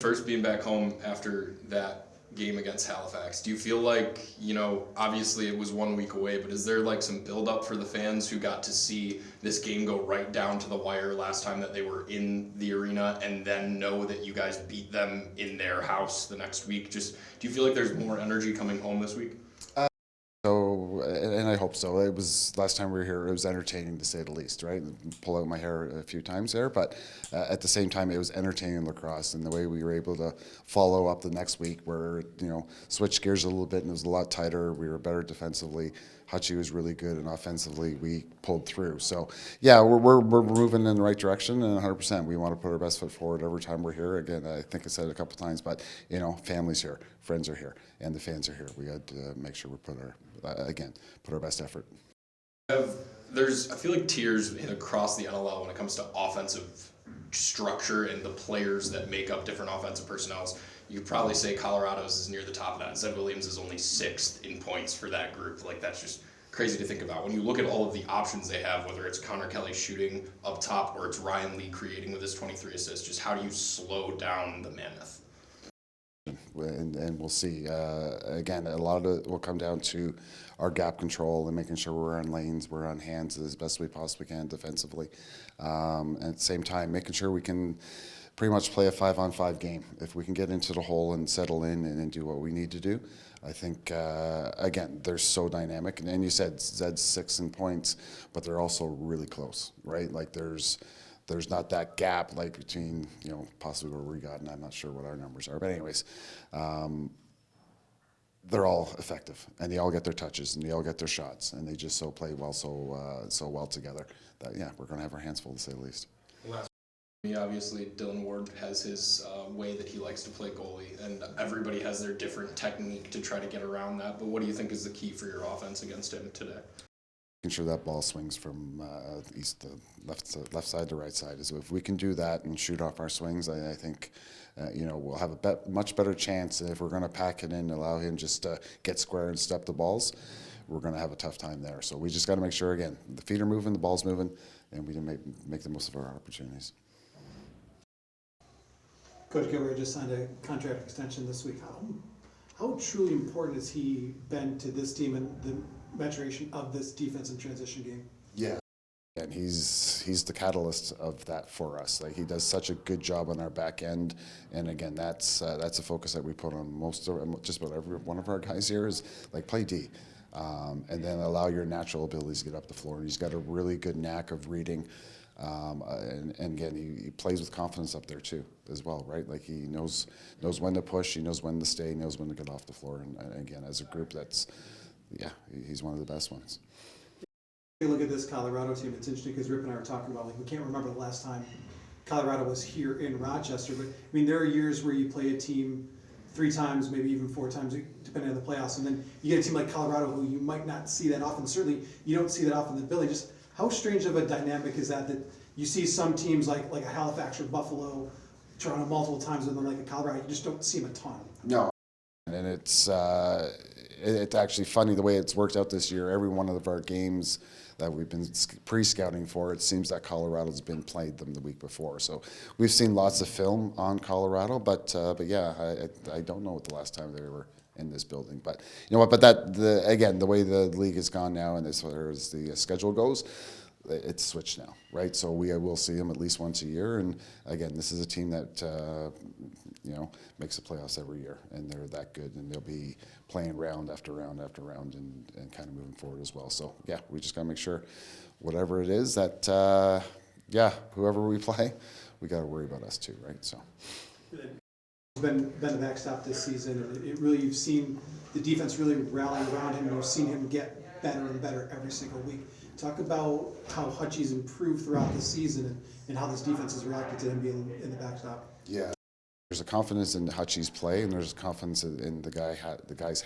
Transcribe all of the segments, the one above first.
First being back home after that game against Halifax, do you feel like, obviously it was 1 week away, but is there like some build up for the fans who got to see this game go right down to the wire last time that they were in the arena and then know that you guys beat them in their house the next week? Just, do you feel like there's more energy coming home this week? So, and I hope so. It was last time we were here. It was entertaining to say the least, right? Pull out my hair a few times there, but at the same time, it was entertaining lacrosse, and the way we were able to follow up the next week, where switch gears a little bit, and it was a lot tighter. We were better defensively. Hutchie was really good, and offensively, we pulled through. So, yeah, we're moving in the right direction, and 100%. We want to put our best foot forward every time we're here. Again, I think I said it a couple times, but family's here, friends are here, and the fans are here. We got to make sure we put our best effort. I feel like tiers across the NLL when it comes to offensive structure and the players that make up different offensive personnels. You could probably say Colorado's is near the top of that. Zed Williams is only sixth in points for that group. Like, that's just crazy to think about. When you look at all of the options they have, whether it's Connor Kelly shooting up top or it's Ryan Lee creating with his 23 assists, just how do you slow down the mammoth? And we'll see. Again, a lot of it will come down to our gap control and making sure we're on lanes, we're on hands as best we possibly can defensively. And at the same time, making sure we can pretty much play a 5-on-5 game. If we can get into the hole and settle in and do what we need to do, I think, again, they're so dynamic. And you said Zed's 6 in points, but they're also really close, right? Like there's not that gap like between possibly where we got, and I'm not sure what our numbers are, but anyways, they're all effective, and they all get their touches, and they all get their shots, and they just play well so well together that we're going to have our hands full to say the least. Last me, obviously, Dylan Ward has his way that he likes to play goalie, and everybody has their different technique to try to get around that. But what do you think is the key for your offense against him today? Making sure that ball swings from east to left side to right side. So if we can do that and shoot off our swings, I think we'll have a much better chance. If we're going to pack it in and allow him just to get square and step the balls, we're going to have a tough time there. So we just got to make sure, again, the feet are moving, the ball's moving, and we can make the most of our opportunities. Coach Gilbert just signed a contract extension this week. How truly important has he been to this team and the maturation of this defense and transition game? Yeah, and he's the catalyst of that for us. Like, he does such a good job on our back end, and again, that's a focus that we put on just about every one of our guys here is like play D, and then allow your natural abilities to get up the floor. And he's got a really good knack of reading. And again, he plays with confidence up there too, as well, right? Like he knows when to push, he knows when to stay, he knows when to get off the floor. And again, as a group, he's one of the best ones. You look at this Colorado team. It's interesting because Rip and I were talking about, like, we can't remember the last time Colorado was here in Rochester. But I mean, there are years where you play a team 3 times, maybe even 4 times, depending on the playoffs, and then you get a team like Colorado who you might not see that often. Certainly, you don't see that often in the Billy. Just how strange of a dynamic is that you see some teams like a Halifax or Buffalo, Toronto multiple times, and then like a Colorado, you just don't see them a ton. No, and it's actually funny the way it's worked out this year. Every one of our games that we've been pre-scouting for, it seems that Colorado's been played them the week before. So we've seen lots of film on Colorado, but yeah, I don't know what the last time they were in this building. But you know what? But again, the way the league has gone now, and as far as the schedule goes, it's switched now, right? So we will see them at least once a year. And again, this is a team that makes the playoffs every year, and they're that good, and they'll be playing round after round after round, and kind of moving forward as well. So yeah, we just got to make sure, whatever it is that whoever we play, we got to worry about us too, right? So. Been the backstop this season, and you've seen the defense really rally around him, and you've seen him get better and better every single week. Talk about how Hutchie's improved throughout the season and how this defense has reacted to him being in the backstop. Yeah, there's a confidence in Hutchie's play, and there's confidence in the guys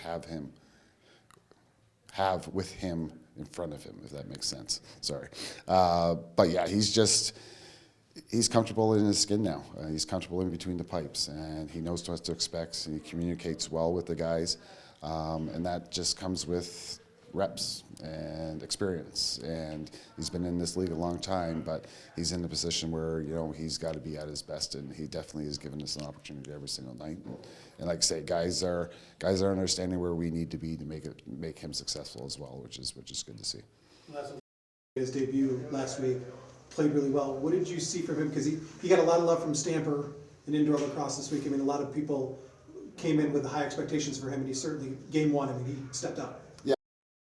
have with him in front of him, if that makes sense. Sorry, but yeah, he's comfortable in his skin now. He's comfortable in between the pipes, and he knows what to expect, and he communicates well with the guys, and that just comes with reps and experience, and he's been in this league a long time, but he's in a position where, you know, he's got to be at his best, and he definitely has given us an opportunity every single night. And like I say, guys are understanding where we need to be to make him successful as well, which is good to see. His debut last week, played really well. What did you see from him? Because he got a lot of love from Stamper in indoor lacrosse this week. I mean, a lot of people came in with high expectations for him, and he certainly, game one, I mean, he stepped up.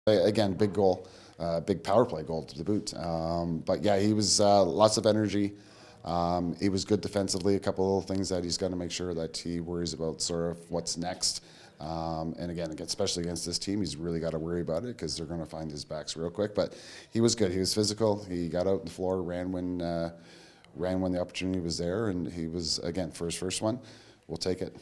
Again, big goal, big power play goal to the boot. But yeah, he was lots of energy. He was good defensively. A couple of little things that he's got to make sure that he worries about sort of what's next. And again, especially against this team, he's really got to worry about it because they're going to find his backs real quick. But he was good. He was physical. He got out on the floor, ran when the opportunity was there, and he was, again, for his first one, we'll take it.